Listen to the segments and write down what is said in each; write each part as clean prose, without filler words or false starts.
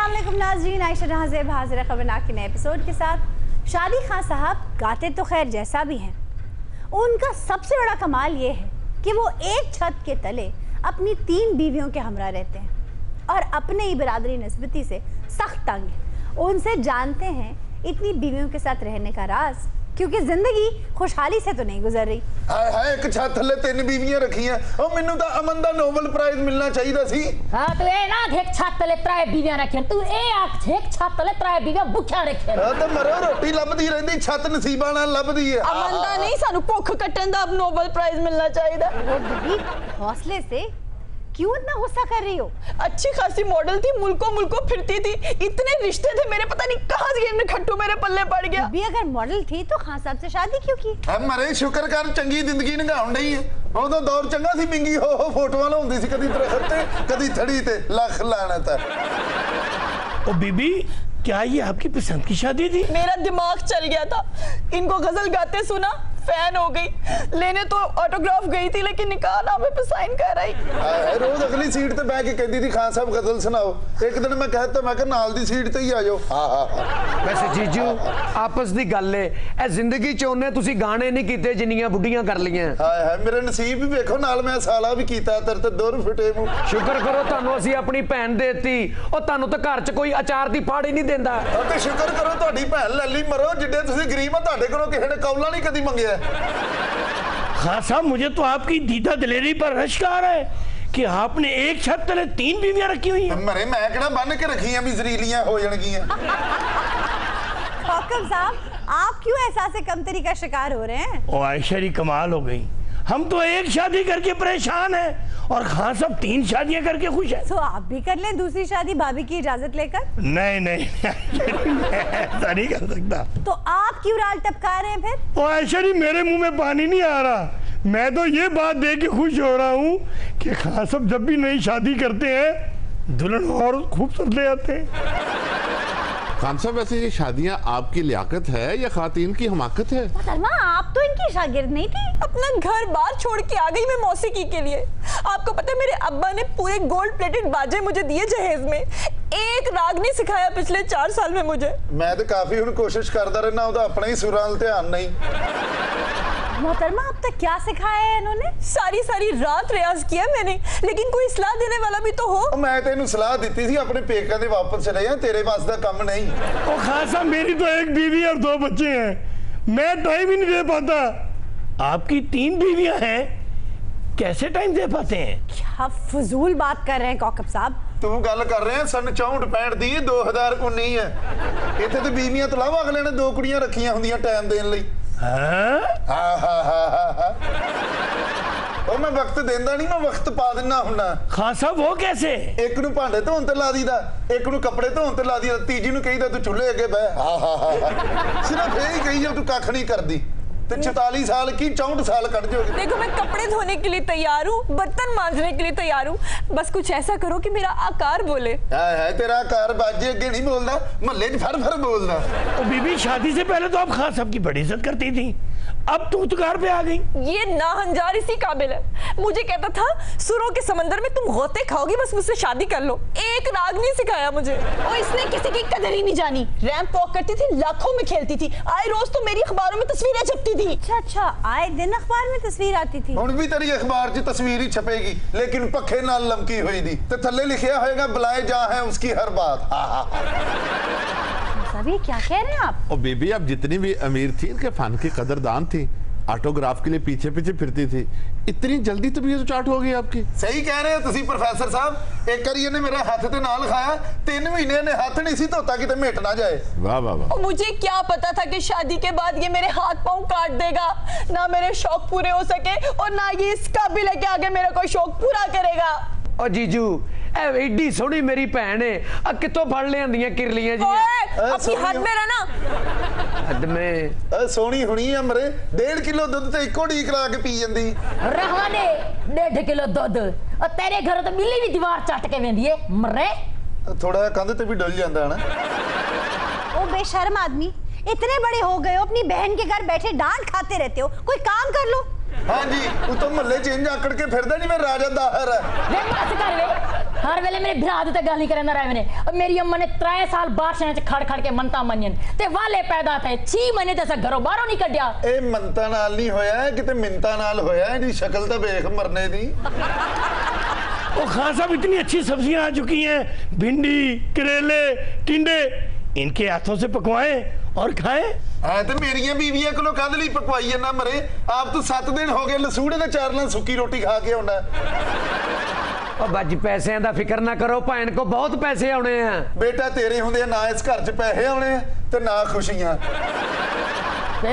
अस्सलाम वालेकुम नाज़रीन, आयशा जहां ज़ेब हाज़िर है खबरनाक के नए एपिसोड के साथ। शादी खान साहब गाते तो खैर जैसा भी हैं, उनका सबसे बड़ा कमाल ये है कि वो एक छत के तले अपनी 3 बीवियों के हमरा रहते हैं और अपने ही बरादरी निस्बती से सख्त तंग हैं। उनसे जानते हैं इतनी बीवियों के साथ रहने का राज, क्योंकि जिंदगी खुशहाली से तो नहीं गुजर रही। हाय हाय, एक छत थले 3 बीवियां रखियां और मैनू तो अमन दा नोबल प्राइज मिलना चाहिए सी। हां तू ए ना एक छत तले 3 बीवियां रखियां, तू ए आख एक छत तले 3 बीवियां भुखिया रखियां। हां तो मरो रोटी लभदी रहंदी, छत नसीबां नाल लभदी है। अमन दा नहीं, सानू भुख कट्टन दा नोबल प्राइज मिलना चाहिए। वो बीबी हौसले से क्यों इतना गुस्सा कर रही हो? अच्छी खासी मॉडल थी, मुल्कों फिरती थी, इतने रिश्ते थे मेरे, पता नहीं कहां से ये खट्टू मेरे पल्ले पड़ गया। भी अगर मॉडल थी तो खान साहब से शादी क्यों की? अब मरे शुक्र कर चंगी जिंदगी निगाउण नहीं है। उदों दौर चंगा सी, मिंगी हो फोटोआं लाउंदी सी, कदी दरख्त ते कदी थड़ी ते, लख लानत है। ओ बीबी, क्या ये आपकी पसंद की शादी थी? मेरा दिमाग चल गया था, इनको गजल गाते सुना, फैन हो गई। लेने तो ऑटोग्राफ गई थी, लेकिन निकाह नामे पे साइन कर आई। रोज अगली सीट ते बैठ के कहती थी खान साहब गजल सुनाओ। एक दिन मैं कहता मैं कि नाल दी सीट ते ही आ जाओ। वैसे जीजू आपस दी गल है, ए जिंदगी च ओने तुसी गाने नहीं कीते जिन्नियां बुढ़ियां कर लीਆਂ। हाय हाय, मेरे नसीब भी देखो, नाल मैं साला भी कीता, तेरे ते दुर फिटे मूंह। शुक्र करो ਤੁਹਾਨੂੰ ਅਸੀਂ ਆਪਣੀ ਭੈਣ ਦੇਤੀ, ਉਹ ਤੁਹਾਨੂੰ ਤਾਂ ਘਰ 'ਚ ਕੋਈ ਅਚਾਰ ਦੀ ਫਾੜ ਹੀ ਨਹੀਂ ਦਿੰਦਾ। ਤੇ ਸ਼ੁਕਰ ਕਰੋ ਤੁਹਾਡੀ ਭੈਣ ਲੱਲੀ ਮਰੋ, ਜਿੱਡੇ ਤੁਸੀਂ ਗਰੀਬ ਆ, ਤੁਹਾਡੇ ਕੋਲੋਂ ਕਿਸੇ ਨੇ ਕੌਲਾ नहीं कदी मंगया। हाँ साहब, मुझे तो आपकी दीदा दिलेरी पर रश्क आ रहा है कि आपने एक छत तले 3 बीवियां रखी हुई हैं। मरे मैं किहड़ा बन के रखी भी जरीलियां हो जाणगियां। कौकब साहब, आप क्यों एहसास कमतरी का शिकार हो रहे हैं? ओ आयशा जी कमाल हो गई, हम तो एक शादी करके परेशान हैं और खान साहब 3 शादियां करके खुश हैं। तो आप भी कर लें दूसरी शादी भाभी की इजाजत लेकर। नहीं नहीं ऐसा नहीं कर सकता। तो आप क्यों राल टपका रहे हैं फिर? ओ आयशा जी, मेरे मुंह में पानी नहीं आ रहा। मैं तो ये बात देख के खुश हो रहा हूँ कि खान साहब जब भी नई शादी करते हैं दुल्हन और खूबसूरत ले आते हैं। खान साहब, वैसे ये शादियां आपकी लियाकत है या खातिन की हमाकत है? मोहतरमा, आप तो इनकी शागिर्द नहीं थी। अपना घर बार छोड़ के आ गई मैं मौसीकी के लिए। आपको पता है मेरे अब्बा ने पूरे गोल्ड प्लेटेड बाजे मुझे दिए जहेज में, एक राग नहीं सिखाया पिछले 4 साल में मुझे। मैं तो काफी हुण कोशिश करता रहना, ओदा अपना ही सुरां नाल ध्यान नहीं। मोहतरमा, अब तक क्या सिखाया है इन्होंने? सारी रात रियाज किया मैंने, लेकिन कोई सलाह देने वाला भी तो हो। मैं तेनू सलाह दी थी अपने पेका दे वापस चले जा, तेरे पास दा काम नहीं। ओ खान साहब, मेरी तो 1 बीवी और 2 बच्चे हैं, मैं टाइम ही नहीं दे पाता। आपकी 3 बीवियां हैं, कैसे टाइम दे पाते हैं? क्या फजूल बात कर रहे हैं कौकब साहब? तू गल कर रहे हैं सन 64-65 दी, 2019 है। इत्थे ते बीवियां तो इलावा अगले ने 2 कुड़ियां रखियां हुंदियां टाइम देने लई। मैं वक्त देंदा नहीं, मैं वक्त पा देना हुन्ना। खान साहब, वो कैसे? एक नू भांडे धोन ते ला दीदा, एक नू कपड़े धोन ते ला दीदा, तीजी नू कहीदा तू चूल्हे अगे बह। सिर्फ यही कही तू कख नहीं करदी ते 44 साल की 64 साल कट जाओगे। देखो, मैं कपड़े धोने के लिए तैयार हूँ, बर्तन मांजने के लिए तैयार हूँ, बस कुछ ऐसा करो कि मेरा आकार बोले। है तेरा आकार बाजे अगे नहीं बोलदा, महल्ले च फर फर बोलदा। ओ बीबी, शादी से पहले तो आप खान साहब की बड़ी इज्जत करती थी, अब तू उतकार पे आ गई। ये नाहंजार इसी काबिल है। मुझे कहता था सुरों के समंदर में तुम गोते खाओगी, बस मुझसे शादी कर लो। एक राग नहीं सिखाया मुझे। और इसने किसी की कदर ही नहीं जानी। रैंप वॉक करती थी, लाखों में खेलती थी, आए रोज तो मेरी अखबारों में तस्वीरें छपती थी। अच्छा, आए दिन अखबार में तस्वीर आती थी। हुण भी तेरी अखबार च तस्वीर ही छपेगी, लेकिन पखे नाल लमकी हुई दी ते थल्ले लिखिया होएगा बुलाए जा है उसकी हर बात। सभी क्या कह रहे हैं आप? और बेबी, आप जितनी भी अमीर थी, इनके फन की कदरदान थी, ऑटोग्राफ के लिए पीछे पीछे फिरती थी, इतनी जल्दी तबीयत तो चाट हो गई आपकी। सही कह रहे हो तुसी प्रोफेसर साहब। एक बार इन्हें मेरा हाथ ते नाल खाया, 3 महीने ने हाथ नहीं सी धोता कि मिट ना जाए। वाह वाह वाह। मुझे क्या पता था कि शादी के बाद ये मेरे हाथ पांव काट देगा, ना मेरे शौक पूरे हो सके और ना ये इस काबिल है कि आगे मेरा कोई शौक पूरा करेगा। ओ जीजू, एडी सोहनी मेरी भैन है, आ कितों फड़ लियांदियां किरलियां जी। अपनी हद में रहना। हद में सोहनी हुणी है मरे, 1.5 किलो दूध ते इको डी करा के पी जंदी। रहवाने 1.5 किलो दूध और तेरे घर तो बिल्ली भी दीवार चट के वेंदी है मरे। थोड़ा कंध ते भी डुल जांदा ना। ओ बेशर्म आदमी, इतने बड़े हो गए हो, अपनी बहन के घर बैठे डांट खाते रहते हो, कोई काम कर लो। हाँ जी, वो तो महल्ले च इंज आकड़ के फिरदा नहीं, मैं राजा दाहर है। वे बस कर वे, हर वेले मेरे भरा ते गल नहीं करना रहा मैंने। और मेरी अम्मा ने 3 साल बादशाह च खड़ खड़ के मनता मनियन ते वाले पैदा थे 6 महीने ते घरों बाहरों नहीं कड्या। ए मनता नाल नहीं होया किते मिंता नाल होया, इहदी शक्ल तो देख मरने दी। ओ खान साहब इतनी अच्छी सब्जियां आ चुकी हैं, भिंडी, करेले, टिंडे, इनके हाथों से पकवाएं और खाएं। है तो मेरिया बीवियां को कद ली पकवाई है ना मरे। आप तो 7 दिन हो गए लसूड़े के चार नाल सुक्की रोटी खा के होना। ओ बाजी पैसे दा फिक्र ना करो, भैन को बहुत पैसे आने हैं। बेटा तेरे होंदे ना इस घर च पैसे आने ते ना खुशियां।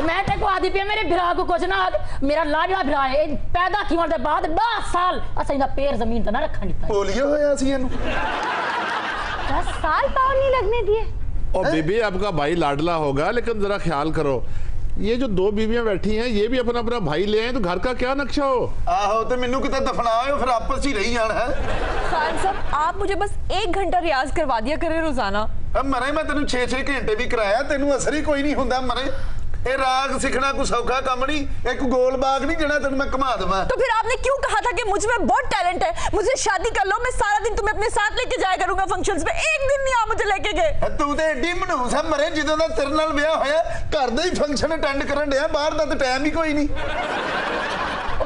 मैं तेको आदि पे मेरे भरा को कुछ ना मेरा लाडला भरा है पैदा की दे बाद 10 साल असा इंदा पैर जमीन ते ना रखा नहीं। पोलियो होया सी इनु 10 साल पाँव नहीं लगने दिए। और बीबी आपका भाई लाडला होगा, लेकिन जरा ख्याल करो ये जो 2 बीवियां बैठी हैं ये भी अपना अपना भाई ले आए तो घर का क्या नक्शा हो। आहो तो मैनू किते दफनाओ फिर आपस ही रही जाना है। खान साहब आप मुझे बस 1 घंटा रियाज करवा दिया करें रोजाना। अब मरे मैं तेन 6-6 घंटे भी कराया, तेन असर ही कोई नहीं होंदा मरे। ए राग सीखना कोई सौखा काम नहीं, एक गोल बाग नहीं जड़ा तेन मैं घुमा देवां। तो फिर आपने क्यों कहा था कि मुझ में बहुत टैलेंट है, मुझसे शादी कर लो, मैं सारा दिन तुम्हें अपने साथ लेके जाया करूंगा फंक्शंस में। एक दिन नहीं आप मुझे लेके गए। तू तो एडी मनूस है मरे, जिदों दा तेरे नाल विआह होया घर दे ही फंक्शन अटेंड करन दिया, बाहर दा तो टाइम ही कोई नहीं।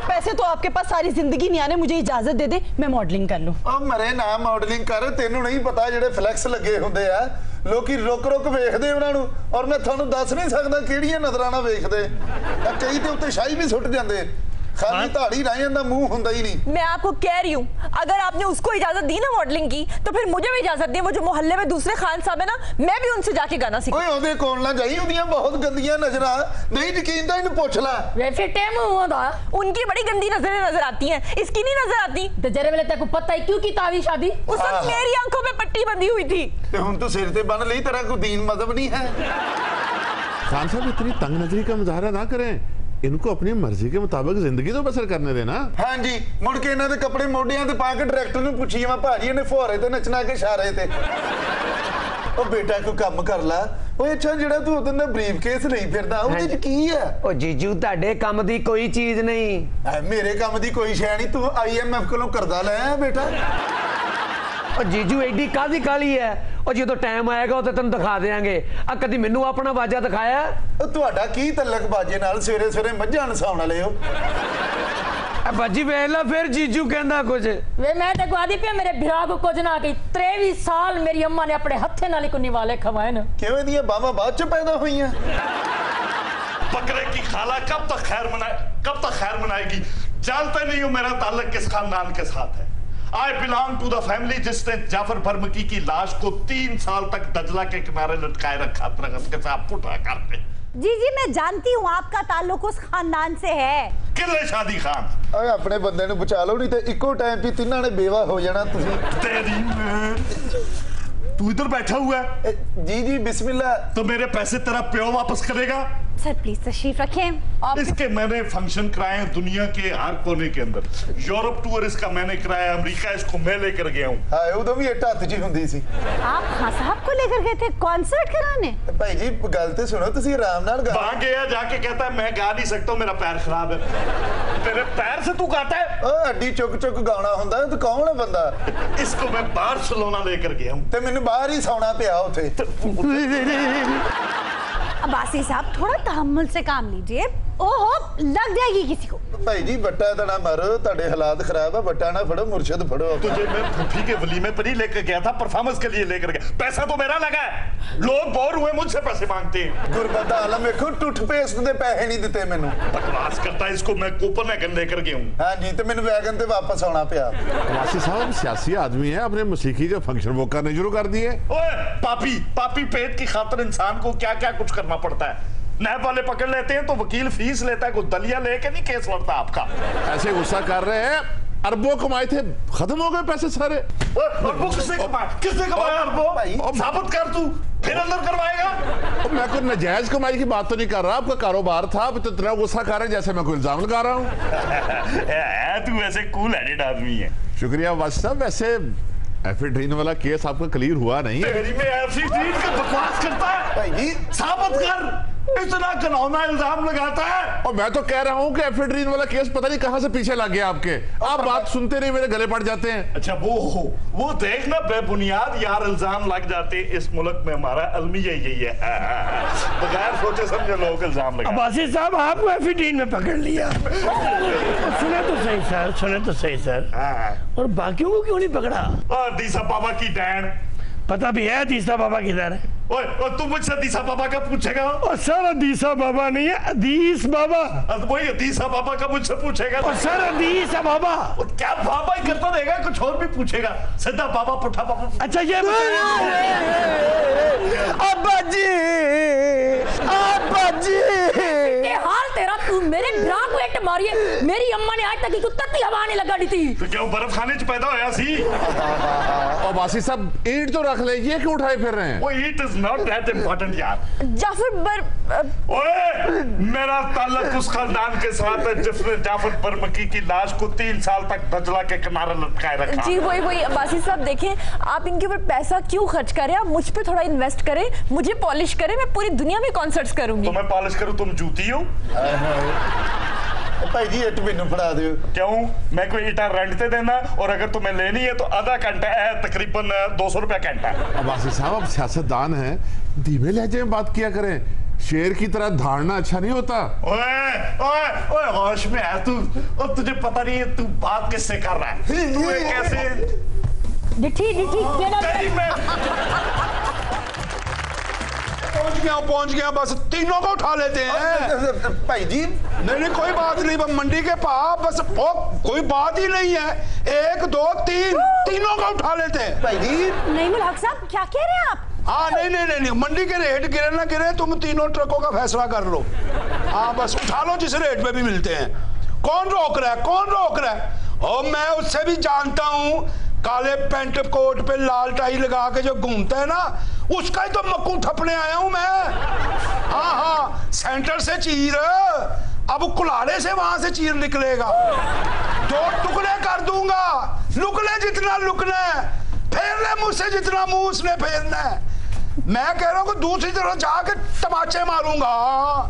पैसे तो आपके पास सारी जिंदगी नहीं आने, मुझे इजाजत दे दे मैं मॉडलिंग कर लूं। ओ मरे ना मॉडलिंग कर, तेनू नहीं पता जेडे फ्लैक्स लगे हुंदे आ लोकी रुक रुक वेखदे उन्हां नू, और मैं थानू दस नहीं सकदा किहड़ियां नजरां नाल वेखदे। कई ते उत्ते शाही भी सुट जांदे, खाली धाड़ी रह जांदा, मुंह हुंदा ही नहीं। मैं आपको कह रही हूँ अगर आपने उसको इजाजत दी ना मॉडलिंग की तो फिर मुझे भी इजाजत दी। वो जो मोहल्ले में दूसरे खान साहब है ना, मैं भी उनसे जाके गाना सीखूं। ओए ओदे कोल ना जाई, ओदियां बहुत गंदियां नजरां, नहीं यकीन तां इन्हू पुछ लै। वे फिटे मुंह होदा उनकी बड़ी गंदी नजरें नजर आती हैं, इसकी नहीं नजर आती। ते जरे वेले तेको पता ही क्यों की तावी शादी? उस वक्त मेरी आंखों में पट्टी बंधी हुई थी। ते हुण तू सिर ते बन लई, तेरा कोई दीन मजहब नहीं है। खान साहब इतनी तंग नजरी का मुजाहरा ना करें, इनको अपनी मर्जी के मुताबिक जिंदगी तो बसर करने देना। हाँ जी, मुड़ के इन्हां दे कपड़े मोढियां ते पा के डायरेक्टर नूं पुछी जावां भाजी ने फुहारे ते नचना के इशारे ते। ओ बेटा कोई काम कर ला। ओए अच्छा जेड़ा तू उदन दा ब्रीफ केस लई फिरदा ਉਹਦੇ ਚ ਕੀ ਹੈ? ओ जीजू ਤੁਹਾਡੇ ਕੰਮ ਦੀ ਕੋਈ ਚੀਜ਼ ਨਹੀਂ। ਮੇਰੇ ਕੰਮ ਦੀ ਕੋਈ ਸ਼ੈ ਨਹੀਂ, ਤੂੰ IMF ਕੋਲੋਂ ਕਰਦਾ ਲੈ ਆ बेटा। ओ जीजू एडी कादी काली है, ओ जो टाइम आएगा तो तेन दिखा देंगे। आ कदी मैनू अपना बाजा दिखाया? ਤੁਹਾਡਾ ਕੀ ਤਲਕ ਬਾਜੇ ਨਾਲ? ਸਵੇਰੇ ਸਵੇਰੇ ਮੱਝਾਂ ਨਸਾਉਣ ਵਾਲੇ ਹੋ। बाजी वेला फिर जीजू कहंदा कुछ। वे मैं तेको आदि पे मेरे भरा को कुछ ना की 23 साल मेरी अम्मा ने अपने हत्थे नाल को निवाले खवाए न। ਕਿਵੇਂ ਦੀਆਂ ਬਾਵਾਂ ਬਾਅਦ ਚ पैदा ਹੋਈਆਂ? बकरे की खाला कब तक खैर मनाएगी? जानते नहीं हो मेरा ताल्लुक किस खानदान के साथ है। I belong to the family जिसने जाफर बरमकी की लाश को 3 साल तक दजला के किनारे लटकाए रखा तरगत के साथ पुटा करते। जी जी मैं जानती हूँ आपका ताल्लुक उस खानदान से है। किले शादी खान ਓਏ ਆਪਣੇ ਬੰਦੇ ਨੂੰ ਬਚਾ ਲਓ, ਨਹੀਂ ਤੇ ਇੱਕੋ ਟਾਈਮ 'ਤੇ ਤਿੰਨਾਂ ਨੇ ਬੇਵਾ ਹੋ ਜਾਣਾ ਤੁਸੀਂ। तेरी तू इधर बैठा हुआ है जी जी बिस्मिल्लाह। तो मेरे पैसे तेरा प्यो वापस करेगा? सर प्लीज तशरीफ रखें। इसके मैंने फंक्शन कराए हैं दुनिया के हर कोने के अंदर। यूरोप टूर इसका मैंने कराया, अमेरिका इसको मैं लेकर गया हूँ। हाय उदों भी ਇੱਟ ਹੱਥ 'ਚ ਹੁੰਦੀ ਸੀ। आप खान साहब को लेकर गए थे कॉन्सर्ट कराने? ਭਾਈ ਜੀ ਗੱਲ ਤੇ ਸੁਣੋ, ਤੁਸੀਂ ਆਰਾਮ ਨਾਲ ਗਾ। वहां गया जाके कहता है मैं गा नहीं सकता, मेरा पैर खराब है। तेरे पैर से तू गाता है? ਓ ਅੱਡੀ ਚੁੱਕ ਚੁੱਕ ਗਾਉਣਾ ਹੁੰਦਾ, ਤੂੰ ਕੌਣ ਹੈ ਬੰਦਾ? इसको मैं बार्सिलोना लेकर गया हूँ। ਤੇ ਮੈਨੂੰ ਬਾਹਰ ਹੀ ਸੌਣਾ ਪਿਆ ਉੱਥੇ। अब्बासी साहब थोड़ा तहम्मुल से काम लीजिए। ओहो लग जाएगी किसी को। ਭਾਈ ਜੀ ਬੱਟਾ ਤਾਂ ਨਾ ਮਾਰੋ, ਤੁਹਾਡੇ ਹਾਲਾਤ ਖਰਾਬ ਆ, ਬੱਟਾ ਨਾ ਫੜੋ, मुर्शद फड़ो। तुझे मैं फूफी के वलीमे पर ही लेकर गया था, परफॉर्मेंस के लिए लेकर गया। पैसा तो मेरा लगा है, लोग बोर हुए मुझसे पैसे मांगते हैं। गुरबत दा आलम देखो, टूथपेस्ट दे पैसे नहीं दिते मैनू। बकवास करता है, इसको मैं कोपनहेगन लेकर गया हूँ। हाँ जी, तो मैनू वैगन ते वापस आना पिया। वासी साहब सियासी आदमी है, अपने मौसीकी के फंक्शन वो करने शुरू कर दिए। ओए पापी पेट की खातिर इंसान को क्या क्या कुछ करना पड़ता है। नैब वाले पकड़ लेते हैं तो वकील फीस लेता है, कोई दलिया लेके नहीं केस लड़ता आपका। ऐसे गुस्सा कर रहे हैं, अरबों कमाए थे, खत्म हो गए पैसे सारे। अरबों किसने कमाया अरबों? साबित कर तू, फिर अंदर करवाएगा। मैं कोई नजायज कमाई की बात तो नहीं कर रहा, आपका कारोबार था, आप इतना गुस्सा कर रहे हैं जैसे मैं कोई इल्जाम लगा रहा हूँ। तू वैसे कूल हेडेड आदमी है। शुक्रिया वासी साहब। वैसे एफिड्रीन वाला केस आपका क्लियर हुआ नहीं है? तेरी में एफिड्रीन का बकवास करता है। भाई जी साबित कर। इतना घिनौना इल्जाम लगाता है। और मैं तो कह रहा हूँ कि एफेड्रीन वाला केस पता नहीं कहाँ से पीछे लग गया आपके। आप बात सुनते नहीं, मेरे गले पड़ जाते हैं। अच्छा वो देखना, बेबुनियाद यार इल्जाम लग जाते हैं। इस मुल्क में हमारा अलमिया यही है, बगैर सोचे समझे लोग इल्जाम लगाते हैं। अब्बासी साहब आपको एफिडीन में पकड़ लिया। सुने तो सही सर, सुने तो सही सर। और बाकियों को क्यों नहीं पकड़ा? और दीसा बाबा की डैन पता भी है दीसा बाबा किधर है? ओए तू मुझसे दीसा बाबा का पूछेगा? और सर अदीसा बाबा नहीं है, अदीस बाबा। वही दीसा बाबा का मुझसे पूछेगा? और सर अदीसा बाबा। और क्या बाबा ही करता रहेगा, कुछ और भी पूछेगा? सीधा बाबा पुठा बाबा। अच्छा ये अब्बा जी, अब्बा जी, हाल तेरा, तू मेरे भरा को एक मारी है। मेरी अम्मा ने आज तक एक तत्ती हवा आने लगा दी थी। तो क्या वो बर्फ खाने च पैदा होया सी? और बासी साहब ईंट तो रख ले, ये क्यों उठाए फिर रहे हैं? वो it is not that important यार। जाफर ओए मेरा ताल्लुक उस खानदान के साथ है जिसने जाफर बरमकी की लाश को 3 साल तक दजला के किनारे लटकाए रखा। जी वही अब्बासी साहब, देखें आप इनके ऊपर पैसा क्यों खर्च करें, आप मुझ पे थोड़ा इन्वेस्ट करें, मुझे पॉलिश करें, मैं पूरी दुनिया में कॉन्सर्ट्स करूंगी। तो मैं पॉलिश करूं, तुम जूती हो? भाई जी इट मैनू फड़ा दियो। क्यों? मैं कोई ईटा रेंट पे देना, और अगर तुम्हें लेनी है तो आधा घंटा है, तकरीबन 200 रुपया घंटा। अब बासी साहब, अब सियासतदान हैं, धीमे लहजे में बात किया करें। शेर की तरह धारना अच्छा नहीं होता। ओए ओए ओए होश में है तू? और तुझे पता नहीं है तू बात किससे कर रहा है? तू एक कैसे डिठी तेरी मैं पहुंच गया, बस तीनों को उठा लेते हैं। भाई जी नहीं कोई बात नहीं, मंडी के पास बस कोई बात ही नहीं है। 1 2 3 तीनों को उठा लेते हैं। भाई जी नईमुल हक साहब क्या कह रहे हैं आप? हाँ नहीं, मंडी के रेट गिरे ना गिरे, तुम तीनों ट्रकों का फैसला कर लो। हाँ बस उठा लो जिस रेट पे भी मिलते हैं। कौन रोक रहा है? और मैं उससे भी जानता हूँ, काले पेंट कोट पे लाल टाई लगा के जो घूमता है ना, उसका ही तो मक्कू ठपने आया हूं मैं। हाँ सेंटर से चीर, अब कुल्हाड़े से वहां से चीर निकलेगा। 2 टुकड़े कर दूंगा, लुकने जितना लुकना है, फेर ले मुझसे जितना मुंह उसने फेरना है। मैं कह रहा हूँ कि दूसरी तरफ जाके तमाचे मारूंगा।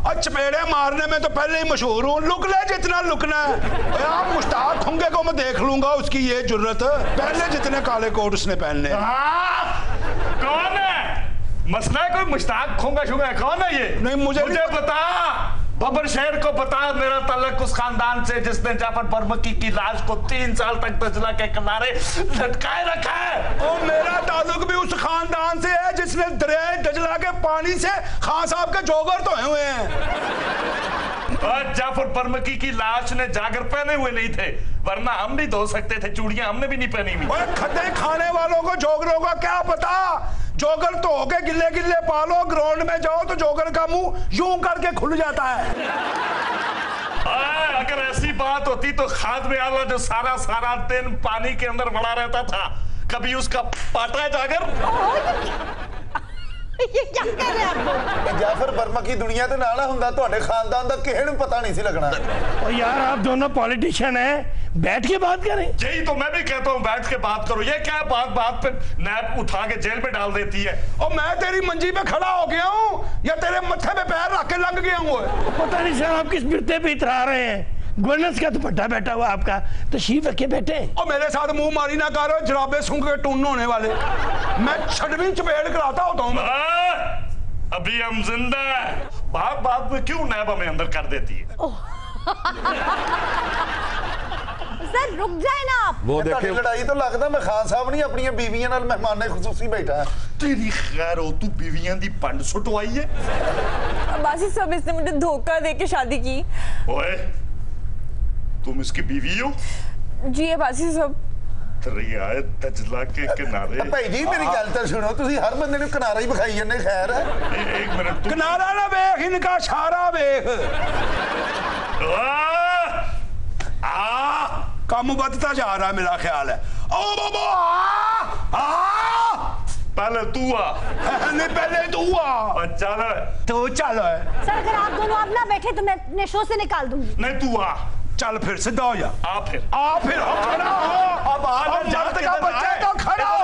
और चपेड़े मारने में तो पहले ही मशहूर हूँ, लुक ले जितना लुकना है। आप मुश्ताक खुंगे को मैं देख लूंगा, उसकी ये जुर्रत, पहले जितने काले कोट उसने पहनने। कौन है? मसला है कोई मुश्ताक खुंगा शुंगा? कौन है ये? नहीं मुझे बता, बबर शहर को बता, मेरा ताल्लुक उस खानदान से जिसने जाफर बरमकी की लाश को 3 साल तक दजला के किनारे लटकाए रखा है। और मेरा ताल्लुक भी उस खानदान से है जिसने दरियाए दजला के पानी से खान साहब के जोगर धोए हुए हैं। और जाफर बरमकी की लाश ने जागर पहने हुए नहीं थे, वरना हम भी धो सकते थे, चूड़ियां हमने भी नहीं पहनी हुई। खड्डे खाने वालों को जोगरों का क्या पता? जोगर तो होके गिल्ले गिल्ले पालो, ग्राउंड में जाओ तो जोगर का मुंह यूं करके खुल जाता है। अगर ऐसी बात होती तो खादमे आला जो सारा दिन पानी के अंदर बड़ा रहता था, कभी उसका पाटा है जागर? ये क्या कर रहे हैं आप? जाफर बर्मा की दुनिया ते नाला हुंदा, ਤੁਹਾਡੇ खानदान दा किसे ਨੂੰ पता नहीं सी लगना। और यार आप दोनों पॉलिटिशियन हैं, बैठ के बात करें। यही तो मैं भी कहता हूँ, बैठ के बात करो। ये क्या बात पे नैप उठा के जेल में डाल देती है। और मैं तेरी मंजी पे खड़ा हो गया हूँ या तेरे मत्थे पे पैर रख के लग गया हूँ? पता नहीं सर आप किस बिरते पे इतरा रहे हैं। गवर्नेंस का दुपट्टा बैठा हुआ आपका, तशरीफ रखे बैठे। और मेरे साथ मुंह मारी ना करो, जराबे सूंघ के टून होने वाले। मैं छठवीं चपेड़ कराता होता हूँ। अभी हम जिंदा है, बात में क्यों नैब हमें अंदर कर देती है? सर रुक जाए ना आप। वो देखे लड़ाई तो लगता मैं खान साहब नहीं अपनी बीवियां नाल मेहमाने खुसूसी बैठा। तेरी खैर हो, तू बीवियां दी पंड सुटवाई है। अब्बासी साहब इसने मुझे धोखा दे के शादी की। ओए तुम इसकी बीवी हो? जी अब्बासी साहब। दरियाए दजला के किनारे। भाई जी मेरी गल तो सुनो, तुसी हर बंदे ने किनारा ही बखाई जन्ने। खैर है एक मिनट, किनारा ना वेख, इनका इशारा वेख। कम बढ़ता जा रहा है मेरा ख्याल है। ओ बाबा पहले तू आ। नहीं पहले तू आ। चल तो चल। सर अगर आप दोनों अब ना बैठे तो मैं अपने शो से निकाल दूंगी। नहीं तू आ। चल फिर सीधा हो जा। आ फिर खड़ा हो। अब मर्द का बच्चा तो खड़ा हो।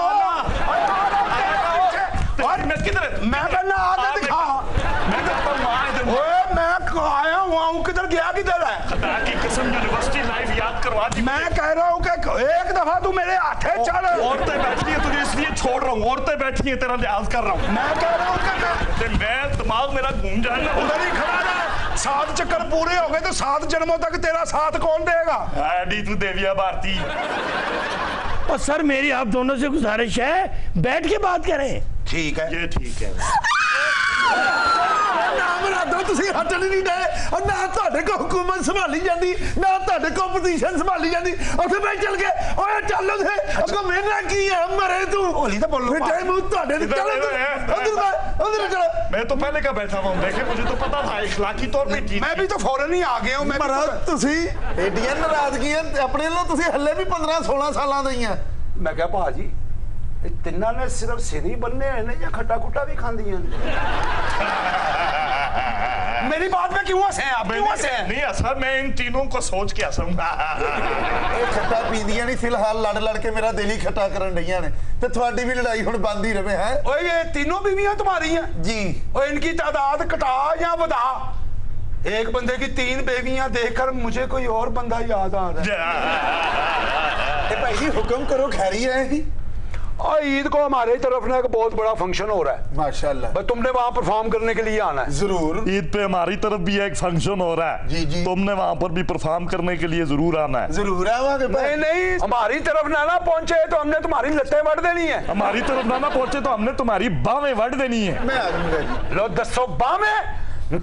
मैं किधर? मैं कहना आगे दिखा। मैं कहता हूँ बाजी मैं कह रहा हूँ कि एक दफा तू मेरे हाथे चल। औरतें बैठी हैं तुझे इसलिए छोड़ रहा हूँ, औरतें बैठी हैं तेरा लिहाज कर रहा हूँ। मैं कह रहा हूँ कि मैं दिमाग मेरा घूम जाए ना। उधर ही खड़ा रहा। 7 चक्कर पूरे हो गए तो 7 जन्मों तक तेरा साथ कौन देगा? आडी तू देविया भारती। और सर मेरी आप दोनों से गुजारिश है, बैठ के बात करें। ठीक है, ये ठीक है। ਨਾਮ ਰਾਦੋ ਤੁਸੀਂ ਹਟਣ ਨਹੀਂ ਡਏ ਨਾ ਤੁਹਾਡੇ ਕੋ ਹੁਕੂਮਤ ਸੰਭਾਲੀ ਜਾਂਦੀ ਨਾ ਤੁਹਾਡੇ ਕੋ ਪੋਜੀਸ਼ਨ ਸੰਭਾਲੀ ਜਾਂਦੀ ਉੱਥੇ ਬੈ ਚੱਲ ਗਏ ਓਏ ਚੱਲ ਉੱਥੇ ਅੱਗੋਂ ਮੇਰੇ ਨਾਲ ਕੀ ਆ ਮਰੇ ਤੂੰ ਹੋਲੀ ਤਾਂ ਬੋਲੋ। ਫਿੱਟੇ ਮੂੰਹ ਤੁਹਾਡੇ ਦੇ ਚੱਲ ਉਧਰ चलो। मैं तो पहले का बैठा हुआ हूँ, देखे मुझे तो पता था इखलाकी तौर पे ठीक। मैं भी तो फौरन ही आ गया हूँ। मैं भी ਮਹਾਰਾਜ तो- ਤੁਸੀਂ ਏਡੀਆਂ ਨਾਰਾਜ਼ਗੀਆਂ ਆਪਣੇ ਵੱਲੋਂ ਤੁਸੀਂ ਹੱਲੇ ਵੀ 15-16 ਸਾਲਾਂ ਦੇ ਹੀ ਆ। मैं क्या भाजी तिन्ना ने सिर्फ सिर ही बनने हैं ना या खट्टा खुट्टा भी खांदी हैं? मेरी बात में क्यों हंसे आप? क्यों हंसे? नहीं असर मैं इन तीनों को सोच के हंसूंगा। ਇਹ ਖੱਟਾ ਪੀਂਦੀਆਂ ਨਹੀਂ ਫਿਲਹਾਲ ਲੜ ਲੜ ਕੇ ਮੇਰਾ ਦਿਲ ਹੀ ਖੱਟਾ ਕਰਨ ਡਈਆਂ ਨੇ ਤੇ ਤੁਹਾਡੀ ਵੀ ਲੜਾਈ ਹੁਣ ਬੰਦ ਹੀ ਰਵੇ ਹੈ ओए ये तीनों बीवियां तुम्हारी हैं? जी। और इनकी तादाद घटा या बढ़ा? एक बंदे की 3 बेवियां देखकर मुझे कोई और बंदा याद आ रहा है। ਤੇ ਭਾਈ ਜੀ ਹੁਕਮ ਕਰੋ ਖੈਰੀ ਹੈ ਜੀ। और ईद को हमारे तरफ ना एक बहुत बड़ा फंक्शन हो रहा है, माशाल्लाह। बस तुमने वहां परफॉर्म करने के लिए आना है। जरूर। ईद पे हमारी तरफ भी एक फंक्शन हो रहा है। जी जी। तुमने वहाँ पर भी परफॉर्म करने के लिए जरूर आना है। जरूर आवांगे। नहीं नहीं, हमारी तरफ ना पहुंचे तो हमने तुम्हारी लत्तें वड़ देनी है। हमारी तरफ ना पहुंचे तो हमने तुम्हारी बाहें वड़ देनी है। मैं आ जाऊंगा जी। लो दसो बाहें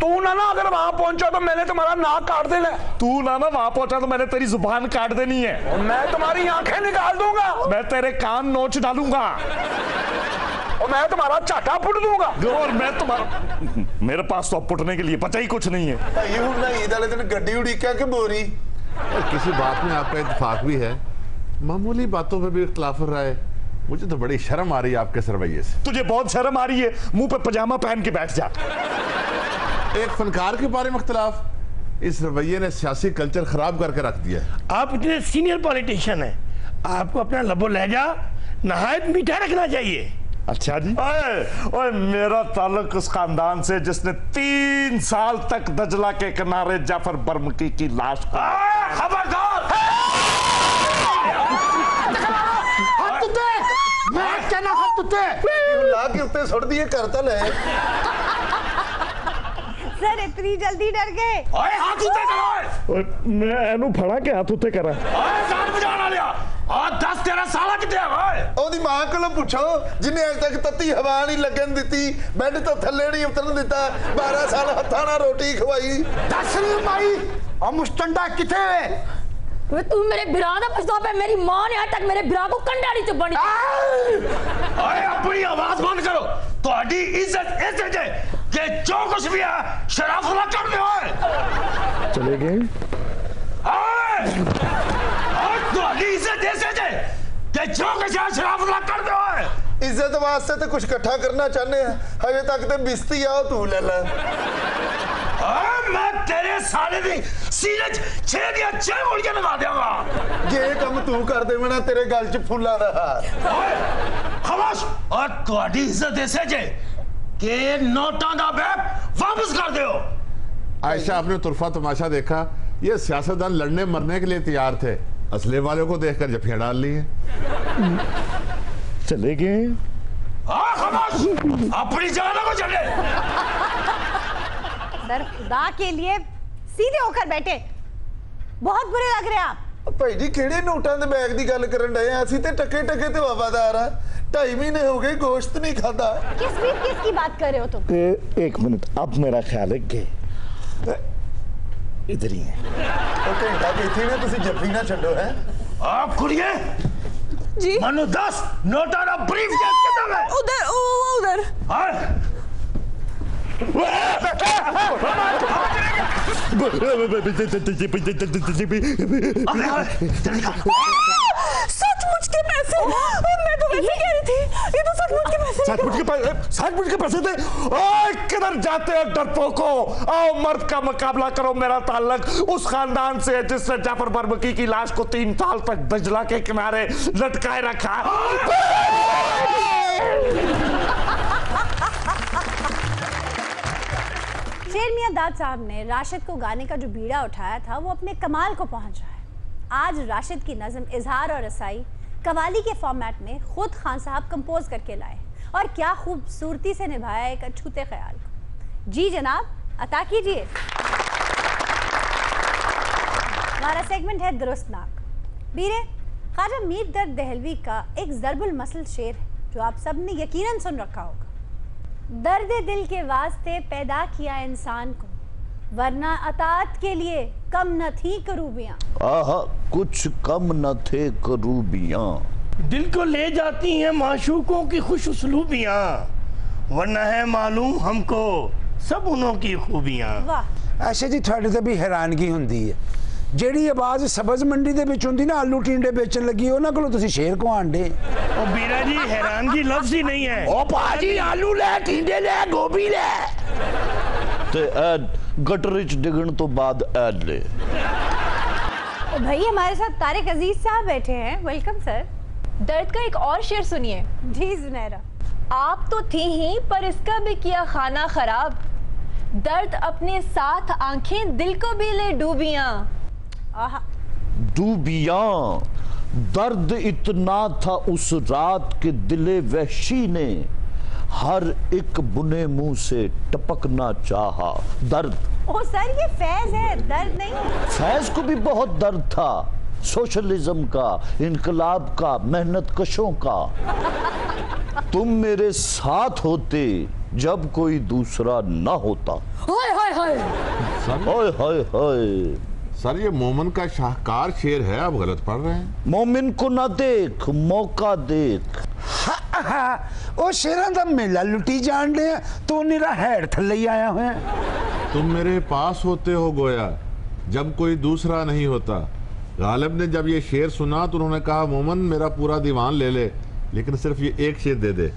तू ना अगर वहां पहुंचा तो मैंने तुम्हारा नाक काट देना। तू ना वहां पहुंचा तो मैंने तेरी जुबान काट देनी है। और मैं तुम्हारी आंखें निकाल दूंगा। मैं तेरे कान नोच डालूंगा और मैं तुम्हारा चाटा पुट दूंगा। और मैं तुम्हारा मेरे पास तो पुटने के लिए पता ही कुछ नहीं है। भाई हूं ना ईद वाले दिन गड्डी उड़ीका के बोरी। किसी बात में आपका इत्तेफाक भी है, मामूली बातों पे भी इख्तिलाफ हो रहा है। मुझे तो बड़ी शर्म आ रही है आपके इस रवैये से। तुझे बहुत शर्म आ रही है, मुंह पे पजामा पहन के बैठ जा। एक फनकार के बारे में इख्तिलाफ, इस रवैये ने सियासी कल्चर खराब करके रख दिया है। आप इतने सीनियर पॉलिटिशियन हैं, आपको अपना लबो लहजा नहायत मीठा रखना चाहिए। अच्छा जी। ओए मेरा ताल्लुक उस खानदान से जिसने 3 साल तक दजला के किनारे जाफर बर्मकी की लाश को खबरदार! मैं कहना हाथ तुते ला के उत्ते सुट दिए करता ले। सर इतनी जल्दी डर गए? ओए हाथ उत्ते करो। ओए मैं एनू फड़ा के हाथ उत्ते करा। ओए जान बजाना लिया। और 10 13 साल किते ओए। ओदी मां कोलों पूछो जिन्हें अज तक तत्ती हवा नहीं लगन दिती, बेड तो थल्ले नहीं उतरन दिता, 12 साल हत्था ना रोटी खवाई। दस माई और मुस्टंडा किथे है? तू मेरे बिरा दा पुछदा पे, मेरी मां ने आज तक मेरे बिरा को कंडा नहीं चुबनी। ओए अपनी आवाज बंद करो। ਤੁਹਾਡੀ इज्जत ऐसे जे कि जो कुछ भी है शराफ ना कर दे। ओए चले गए। ओए ਤੁਹਾਡੀ इज्जत ऐसे जे कि जो कुछ है शराफ ना कर दे। ओए इज्जत वास्ते तो कुछ इकट्ठा करना चाहते हैं, हजे तक तो बिस्ती आओ तू ले ले। मैं तेरे साले दी सीने 6 दिया 6 गोल के लगा दूंगा। जे काम तू कर दे मैं तेरे गल च फुल्ला दा हार। ओए खामोश। और ਤੁਹਾਡੀ इज्जत ऐसे जे कि नोटां दा बैग वापस कर दो। आयशा, आपने तुरफा तमाशा देखा? ये सियासतदान लड़ने मरने के लिए तैयार थे, असले वालों को देखकर जफियां डाल ली हैं। चले गए। खामोश, अपनी जगह को चले। सर खुदा के लिए सीधे होकर बैठे, बहुत बुरे लग रहे हैं आप। भाई जी केड़े नोटां दे बैग दी गल करन डए आ? असीं ते टके टके ते वफादार आ। 2.5 महीने हो गए गोश्त नहीं खाता। किसकी बात कर रहे हो तुम? एक मिनट, अब मेरा ख्याल है कि इधर ही है। ओ घंटा बैठी ने तुसीं जफ्फी ना छड्डो है। आप कुड़िए जी मनु 10 नोटा दा ब्रीफ केस कितना है? उधर उधर। हां सचमुच के पैसे। मैं तो वैसे कह रही थी, ये तो सचमुच के पैसे। सचमुच के पैसे थे। ओए किधर जाते हो डरपोको? आओ मर्द का मुकाबला करो। मेरा ताल्लुक उस खानदान से है जिसने जाफर बर्मकी की लाश को 3 साल तक दजला के किनारे लटकाए रखा। शेर मियां दाद साहब ने राशिद को गाने का जो बीड़ा उठाया था वो अपने कमाल को पहुंच रहा है। आज राशिद की नज़म इजहार और रसाई कवाली के फॉर्मेट में खुद खान साहब कंपोज करके लाए और क्या खूबसूरती से निभाया एक अछूते ख्याल को। जी जनाब, अता कीजिए। हमारा सेगमेंट है दुरुस्तनाक। बीरे, ख्वाजा मीर दर्द दहलवी का एक ज़रबुल मसल शेर है जो आप सब ने यकीनन सुन रखा होगा। दर्द दिल के वास्ते पैदा किया इंसान को, वरना अतात के लिए कम न थी करूबियां। आहा, कुछ कम न थे करूबियां। दिल को ले जाती हैं माशूकों की खुश उसलूबियां, वरना है मालूम हमको सब उन्हों की खूबियां। वाह। अच्छा जी, ਤੁਹਾਡੇ ਤੇ ਵੀ ਹੈਰਾਨਗੀ ਹੁੰਦੀ ਹੈ ਜਿਹੜੀ ਆਵਾਜ਼ ਸਬਜ਼ ਮੰਡੀ ਦੇ ਵਿੱਚ ਹੁੰਦੀ ਨਾ ਆਲੂ ਟਿੰਡੇ ਵੇਚਣ ਲੱਗੀ ਉਹਨਾਂ ਕੋਲੋਂ ਤੁਸੀਂ ਸ਼ੇਰ ਕੋ ਆਂਡੇ। ओ बीरा जी, हैरानगी लफ्ज ही नहीं है। ਉਹ ਬਾਜੀ ਆਲੂ ਲੈ ਟਿੰਡੇ ਲੈ ਗੋਭੀ ਲੈ ਤੇ ਐਡ गटर विच डिगण तो बाद ऐड ले। तो भाई हमारे साथ तारिक अजीज साहब बैठे हैं, वेलकम सर। दर्द का एक और शेर सुनिए। जी सुनहरा। आप तो थी ही पर इसका भी किया खाना खराब, दर्द अपने साथ आंखें दिल को भी ले डूबियां। आहा। डूबियां, दर्द इतना था उस रात के दिले वहशी ने हर एक बुने मुंह से टपकना चाहा। दर्द। ओ सर, ये फैज है, दर्द नहीं। फैज को भी बहुत दर्द था, सोशलिज्म का, इनकलाब का, मेहनत कशों का। तुम मेरे साथ होते जब कोई दूसरा न होता। हाय हाय हाय। हाय हाय हाय। सर ये मोमन का शाहकार शेर है, आप गलत पढ़ रहे हैं। मोमिन को ना देख, मौका देख। ਉਹ ਸ਼ੇਰਾਂ ਦਾ ਮੇਲਾ ਲੁੱਟੀ ਜਾਣ ਡਿਆ ਤੂੰ ਨਿਰਾ ਹੈੜ ਥੱਲੇ ਹੀ ਆਇਆ ਹੋਇਆ। तुम मेरे पास होते हो गोया जब कोई दूसरा नहीं होता। गालिब ने जब ये शेर सुना तो उन्होंने कहा मोमन मेरा पूरा दीवान ले ले, लेकिन सिर्फ ये एक शेर दे दे,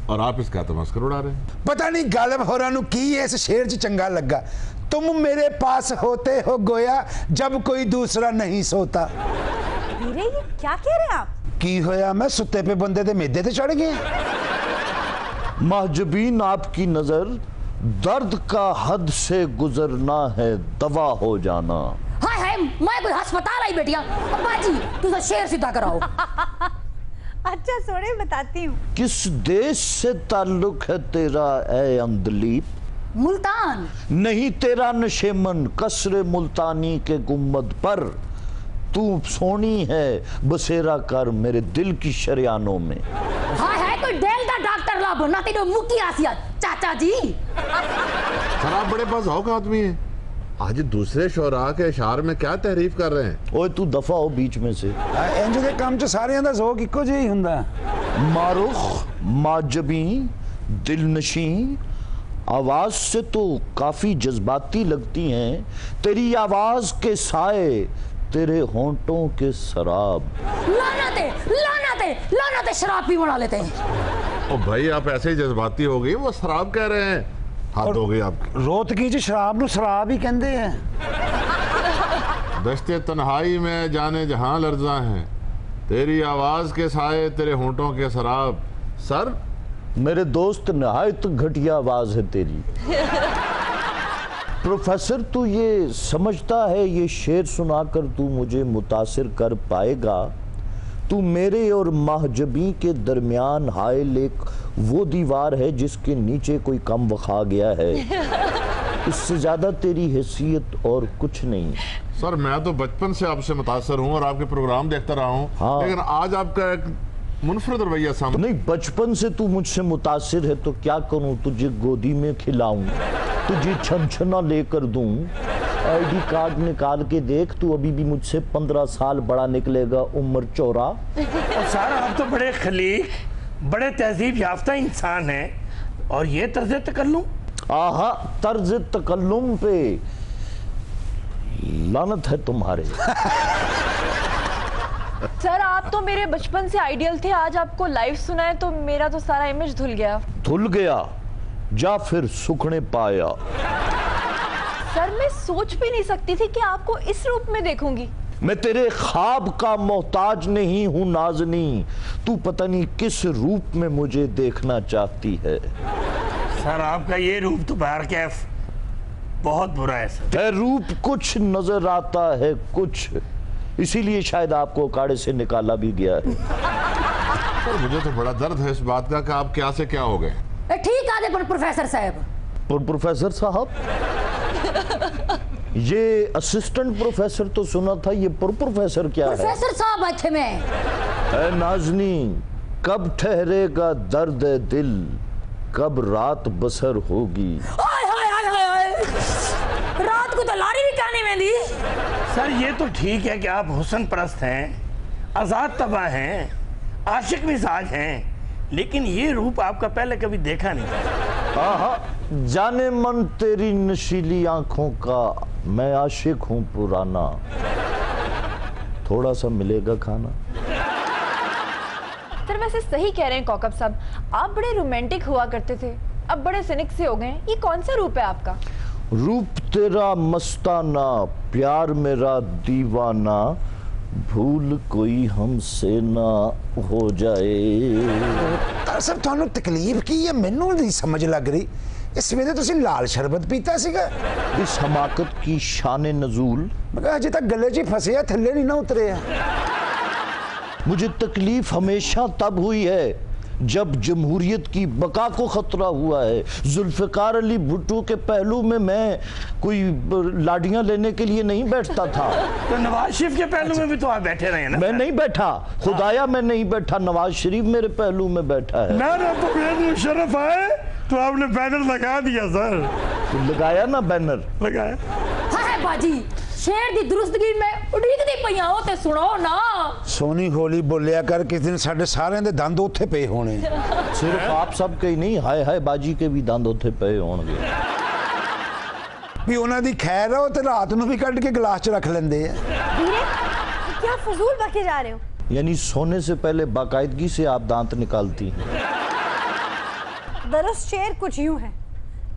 और आप इसका तमस्कर उड़ा रहे हैं। ਪਤਾ ਨਹੀਂ ਗਾਲਿਬ ਹੋਰਾਂ ਨੂੰ ਕੀ ਇਸ ਸ਼ੇਰ 'ਚ ਚੰਗਾ ਲੱਗਾ। तुम मेरे पास होते हो गोया जब कोई दूसरा नहीं सोता। बीरे, ये क्या कह रहे हैं आप? ਕੀ ਹੋਇਆ, मैं सुते पे बंदे दे मेदे ते चढ़ गया। महजबीन आपकी नजर, दर्द का हद से गुजरना है दवा हो जाना। हाय हाय, मैं कोई अस्पताल आई बेटिया। अब्बा जी तुझे शेर सीधा कराओ। अच्छा सोने, बताती हूँ। किस देश से ताल्लुक है तेरा ऐ अंदलीप? मुल्तान। नहीं तेरा नशेमन कसरे मुल्तानी के गुम्बद पर, तू सोनी है बसेरा कर मेरे दिल की शरियानों में। हाय हाय, कोई डेल दा डॉक्टर ला बना तेरे मुकी आसियत चाचा जी। सर आप बड़े बज़ौक़ आदमी हैं, आज दूसरे शोरा के अशार में क्या तारीफ कर रहे हैं। ओए तू दफा हो बीच में से। ਇੰਜ ਦੇ ਕੰਮ 'ਚ ਸਾਰਿਆਂ ਦਾ ਜ਼ੋਕ ਇੱਕੋ ਜਿਹਾ ਹੀ ਹੁੰਦਾ। मारुख, माजबी, दिलनशी, आवाज से तो काफी जज्बाती लगती हैं। तेरी आवाज के साए, तेरे होंठों के शराब। लानते शराब भी बना लेते हैं। ओ भाई आप ऐसे ही जज्बाती हो गई, वो शराब कह रहे हैं। हद हो गई आपकी। ਰੋਤਕੀ 'ਚ ਸ਼ਰਾਬ ਨੂੰ ਸ਼ਰਾਬ ਹੀ ਕਹਿੰਦੇ ਆ। दश्ते तन्हाई में जाने जहां लर्जा हैं, तेरी आवाज के साए तेरे होंठों के शराब। सर मेरे दोस्त, नहायत घटिया आवाज है तेरी। प्रोफेसर, तू ये समझता है ये शेर सुनाकर तू मुझे मुतासिर कर पाएगा? तू मेरे और महजबी के दरमियान हायल एक वो दीवार है जिसके नीचे कोई कम वखा गया है। इससे ज्यादा तेरी हैसियत और कुछ नहीं। सर मैं तो बचपन से आपसे मुतासर हूँ और आपके प्रोग्राम देखता रहा हूँ। हाँ। लेकिन आज आपका एक मुनफरद रवैया सामने। नहीं, बचपन से तू मुझसे मुतासिर है तो क्या करूं? तुझे गोदी में खिलाऊं, तुझे छनछना लेकर दूं, आईडी कार्ड निकाल के देख, तू अभी भी मुझसे 15 साल बड़ा निकलेगा, उम्र चौरा। और सर आप तो बड़े खलीक, बड़े तहजीब याफ्ता इंसान हैं, और ये तर्ज तकल्लुम। आहा, तर्ज तकल्लुम पे लानत है तुम्हारे। सर आप तो मेरे बचपन से आइडियल थे, आज आपको लाइव सुना है तो मेरा तो सारा इमेज धुल गया। धुल गया? जा फिर सुखने पाया। सर मैं सोच भी नहीं सकती थी कि आपको इस रूप में देखूंगी। मैं तेरे ख्वाब का मोहताज नहीं हूं नाज़नी, तू पता नहीं किस रूप में मुझे देखना चाहती है। सर आपका ये रूप तो बाहर कैफ बहुत बुरा है सर। है रूप कुछ नजर आता है कुछ, इसीलिए शायद आपको अखाड़े से निकाला भी गया है। पर मुझे तो बड़ा दर्द है इस बात का कि आप क्या से क्या हो गए। ठीक आदे प्रोफेसर साहब। प्रोफेसर साहब, ये असिस्टेंट प्रोफेसर तो सुना था, ये प्रोफेसर क्या है? प्रोफेसर साहब अच्छे में है नाजनी, कब ठहरेगा दर्द दिल, कब रात बसर होगी। हाय हाय हाय हाय, रात को तो लारी भी कहने में दी। सर ये तो ठीक है कि आप हुस्न परस्त हैं, आजाद तबाह हैं, आशिक मिजाज हैं, लेकिन ये रूप आपका पहले कभी देखा नहीं था। हाँ, जाने मन तेरी नशीली आंखों का, मैं आशिक हूँ पुराना, थोड़ा सा मिलेगा खाना। सर वैसे सही कह रहे हैं कौकब साहब, आप बड़े रोमांटिक हुआ करते थे, अब बड़े सिनिक से हो गए हैं। ये कौन सा रूप है आपका? रूप तेरा मस्ताना, प्यार मेरा दीवाना, भूल कोई हमसे ना हो जाए। सब थानू तकलीफ की है मैनू नहीं समझ लग रही। इस वेले तुसी लाल शरबत पीता सीगा। इस हमाकत की शान नजूल, मगर अजे तक गले च फसे है, थल्ले नहीं ना उतरे है। मुझे तकलीफ हमेशा तब हुई है जब जमहूरियत की बका को खतरा हुआ है। जुल्फिकार अली भुट्टो के पहलू में मैं कोई लाडियां लेने के लिए नहीं बैठता था। तो नवाज शरीफ के पहलू में भी तो आप बैठे रहे ना? मैं नहीं बैठा, खुदाया मैं नहीं बैठा, नवाज शरीफ मेरे पहलू में बैठा है। ना तो मुशर्रफ आए तो आपने बैनर लगा दिया सर। तो लगाया ना बैनर, लगाया। हाय बाजी, शेर दी दुरुस्तगी में उड़ीकदी पईयां हो ते सुनो ना। सोनी होली बोलिया कर, किस दिन साडे सारे दे दंद उत्थे पे होने। सिर्फ आप सब के ही नहीं, हाय हाय बाजी के भी दंद उत्थे पे होंगे। भी उन्हां दी खैर हो ते रात नूं भी कट के गिलास च रख लेंदे है। वीरे, क्या फजूल बके जा रहे हो? यानी सोने से पहले बाकायदगी से आप दांत निकालती हैं। दरअसल शेर कुछ यूं है,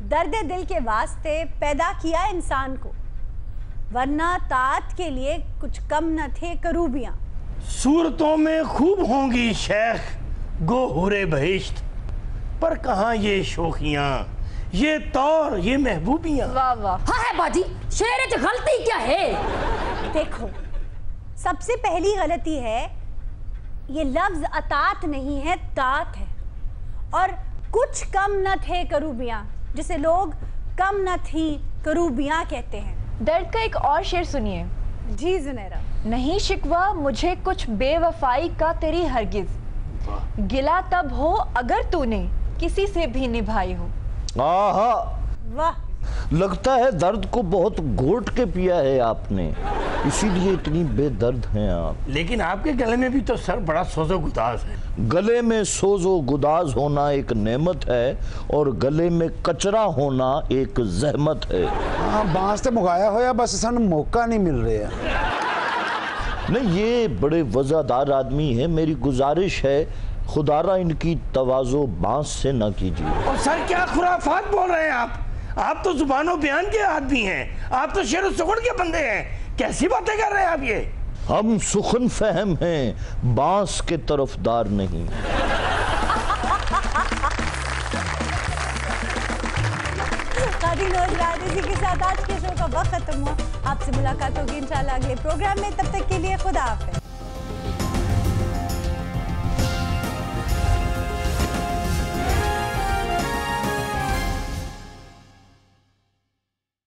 दर्द दिल के वास्ते पैदा किया इंसान को, वरना तात के लिए कुछ कम न थे करूबियां। सूरतों में खूब होंगी शेख गो हुरे बहिश्त, पर कहाँ ये शोखियां, ये तौर, ये महबूबियां। वाह वाह। हाय बाजी, शेर च गलती क्या है? देखो, सबसे पहली गलती है ये लफ्ज अतात नहीं है, तात है। और कुछ कम न थे करूबियां, जिसे लोग कम न थी करूबियां कहते हैं। दर्द का एक और शेर सुनिए। जी जुनैरा। नहीं शिकवा मुझे कुछ बेवफाई का तेरी हरगिज, गिला तब हो अगर तूने किसी से भी निभाई हो। आहा, वाह, लगता है दर्द को बहुत घोट के पिया है आपने, इसीलिए इतनी बेदर्द हैं आप। लेकिन आपके गले में भी तो सर बड़ा सोजो गुदाज है। गले में सोजो गुदाज होना एक नेमत है और गले में कचरा होना एक जहमत है। हाँ, बांस ते मुगाया होया, बस सानू मौका नहीं मिल रहा। नहीं, ये बड़े वज़ादार आदमी है, मेरी गुजारिश है खुदारा इनकी तवाज़ो बांस से ना कीजिए। और सर क्या खुराफात बोल रहे हैं आप तो जुबानो बयान के आदमी हैं, आप तो शेर सुगड़ के बंदे हैं, कैसी बातें कर रहे हैं आप ये? हम सुखन फहम हैं, बांस के तरफदार नहीं। इसी के साथ आज के शो का वक्त खत्म हुआ। आपसे मुलाकात होगी इंशाल्लाह अगले प्रोग्राम में, तब तक के लिए खुदा हाफिज़।